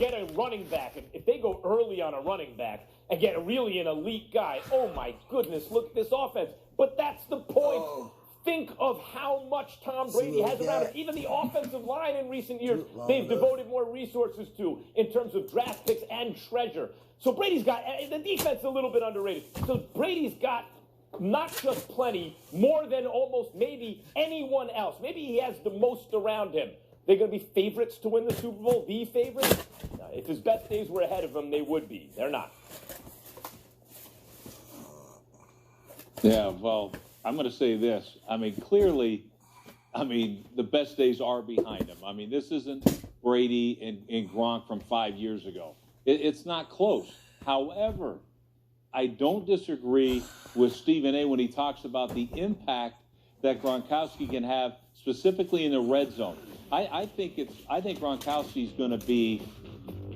get a running back, if they go early on a running back and get really an elite guy, oh my goodness, look at this offense. But that's the point. Oh. Think of how much Tom Brady has around him. Even the offensive line in recent years, they've devoted more resources to in terms of draft picks and treasure. So Brady's got, the defense is a little bit underrated. So Brady's got not just plenty, more than almost maybe anyone else. Maybe he has the most around him. They're going to be favorites to win the Super Bowl, the favorites? If his best days were ahead of him, they would be. They're not. Yeah, well, I'm going to say this. I mean, clearly, the best days are behind him. I mean, this isn't Brady and Gronk from 5 years ago. It's not close. However, I don't disagree with Stephen A. when he talks about the impact that Gronkowski can have specifically in the red zone. I think Gronkowski is going to be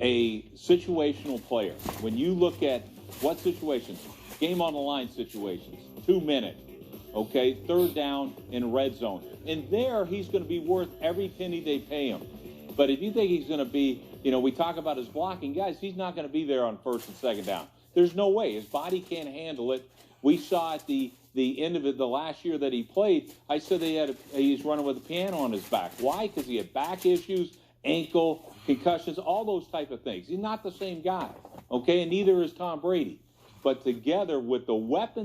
a situational player. When you look at what situations, game on the line situations, 2 minutes, okay, third down in red zone. And there he's going to be worth every penny they pay him. But if you think he's going to be, we talk about his blocking, guys, he's not going to be there on first and second down. There's no way. His body can't handle it. We saw at the end of it, the last year that he played, I said he's running with a piano on his back. Why? Because he had back issues, ankle, concussions, all those type of things. He's not the same guy, okay? And neither is Tom Brady. But together with the weapons